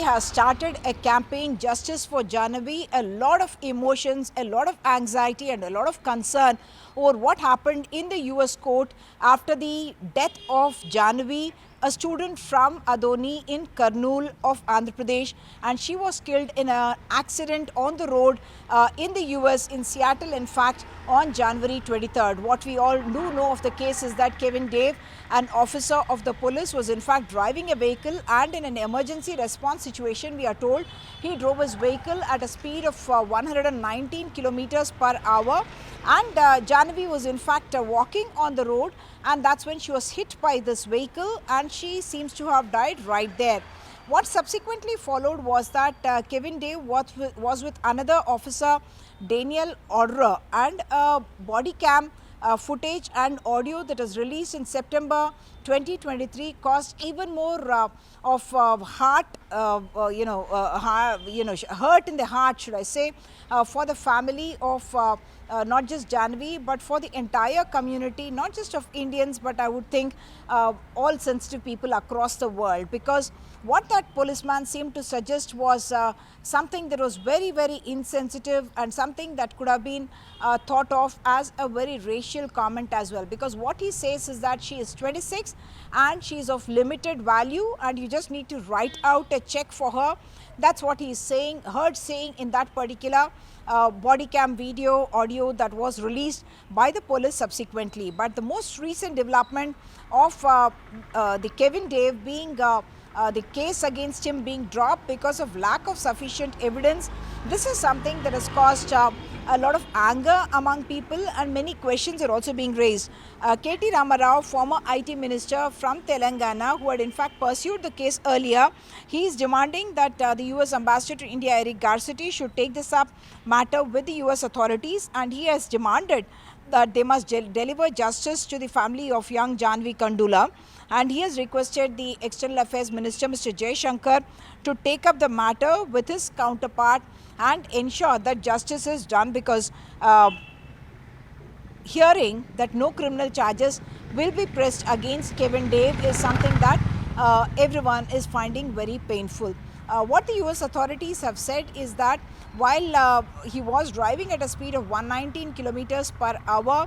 has started a campaign, Justice for Jaahnavi. A lot of emotions, a lot of anxiety and a lot of concern over what happened in the US court after the death of Jaahnavi, a student from Adoni in Kurnool of Andhra Pradesh, and she was killed in an accident on the road in the US, in Seattle, in fact, on January 23rd. What we all do know of the case is that Kevin Dave, an officer of the police, was in fact driving a vehicle, and in an emergency response situation, we are told, he drove his vehicle at a speed of 119 kilometers per hour, and Jaahnavi was in fact walking on the road, and that's when she was hit by this vehicle, and she seems to have died right there. What subsequently followed was that Kevin Dave was with another officer, Daniel Order, and body cam footage and audio that was released in September 2023 caused even more of hurt in the heart, should I say, for the family of not just Jaahnavi, but for the entire community, not just of Indians, but I would think all sensitive people across the world, because what that policeman seemed to suggest was something that was very, very insensitive, and something that could have been thought of as a very racial comment as well, because what he says is that she is 26 and she is of limited value, and you just need to write out a check for her. That's what he is saying, heard saying in that particular body cam video audio that was released by the police subsequently. But the most recent development of the Kevin Dave being the case against him being dropped because of lack of sufficient evidence, this is something that has caused a lot of anger among people, and many questions are also being raised. K.T. Rama Rao, former IT minister from Telangana, who had in fact pursued the case earlier, he is demanding that the US ambassador to India, Eric Garcetti, should take this up matter with the US authorities, and he has demanded that they must deliver justice to the family of young Jaahnavi Kandula, and he has requested the External Affairs Minister, Mr. Jaishankar, to take up the matter with his counterpart and ensure that justice is done, because hearing that no criminal charges will be pressed against Kevin Dave is something that everyone is finding very painful. What the US authorities have said is that while he was driving at a speed of 119 kilometers per hour,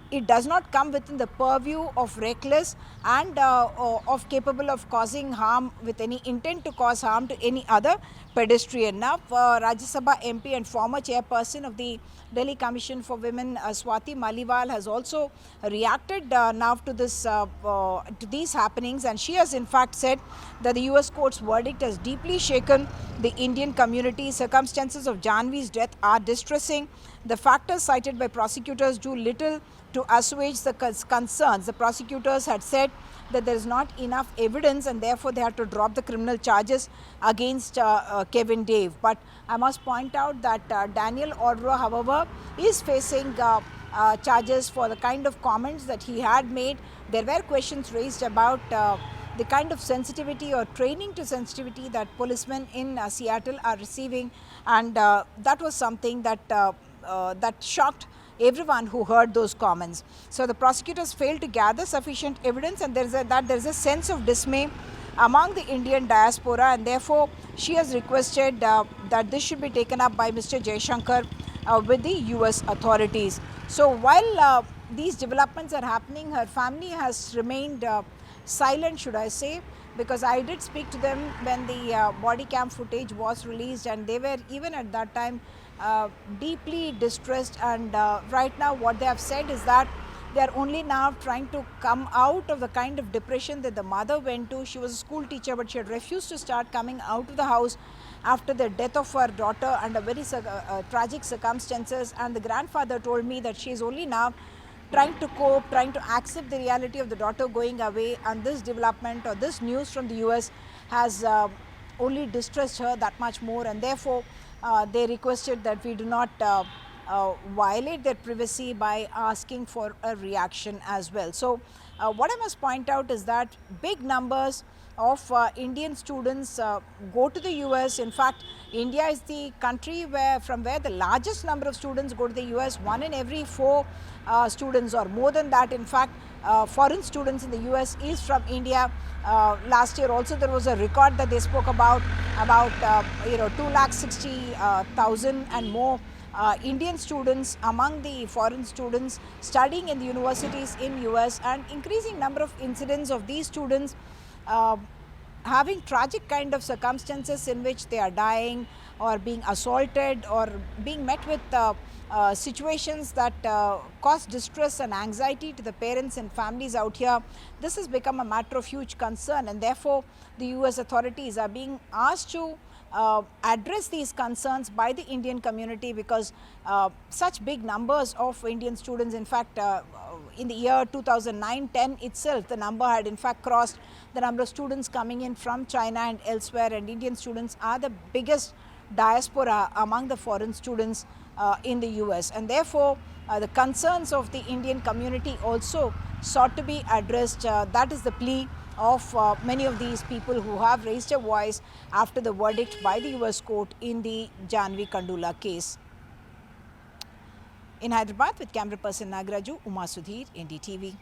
it does not come within the purview of reckless and of capable of causing harm with any intent to cause harm to any other pedestrian. Now, Rajya Sabha MP and former chairperson of the Delhi Commission for Women, Swati Maliwal, has also reacted now to this to these happenings, and she has in fact said that the US court's verdict has deeply shaken the Indian community. Circumstances of Jaahnavi's death are distressing. The factors cited by prosecutors do little to assuage the concerns. The prosecutors had said that there is not enough evidence, and therefore they had to drop the criminal charges against Kevin Dave. But I must point out that Daniel Order, however, is facing charges for the kind of comments that he had made. There were questions raised about the kind of sensitivity or training to sensitivity that policemen in Seattle are receiving, and that was something that that shocked everyone who heard those comments. So the prosecutors failed to gather sufficient evidence, and there is a sense of dismay among the Indian diaspora, and therefore she has requested that this should be taken up by Mr. Jaishankar with the US authorities. So while these developments are happening, her family has remained silent, should I say, because I did speak to them when the body cam footage was released, and they were even at that time deeply distressed, and right now what they have said is that they are only now trying to come out of the kind of depression that the mother went to. She was a school teacher, but she had refused to start coming out of the house after the death of her daughter under very tragic circumstances, and the grandfather told me that she is only now trying to cope, trying to accept the reality of the daughter going away, and this development or this news from the US has only distressed her that much more, and therefore they requested that we do not violate their privacy by asking for a reaction as well. So what I must point out is that big numbers of Indian students go to the US. In fact, India is the country from where the largest number of students go to the US. 1 in every 4 students, or more than that, in fact, foreign students in the US is from India. Last year also there was a record that they spoke about 2,60,000 and more Indian students among the foreign students studying in the universities in US, and increasing number of incidents of these students having tragic kind of circumstances in which they are dying or being assaulted or being met with situations that cause distress and anxiety to the parents and families out here. This has become a matter of huge concern, and therefore the US authorities are being asked to address these concerns by the Indian community, because such big numbers of Indian students, in fact in the year 2009-10 itself, the number had in fact crossed the number of students coming in from China and elsewhere, and Indian students are the biggest diaspora among the foreign students in the US, and therefore the concerns of the Indian community also sought to be addressed. That is the plea of many of these people who have raised a voice after the verdict by the US court in the Jaahnavi Kandula case. In Hyderabad with camera person Nagaraju, Uma Sudhir, NDTV.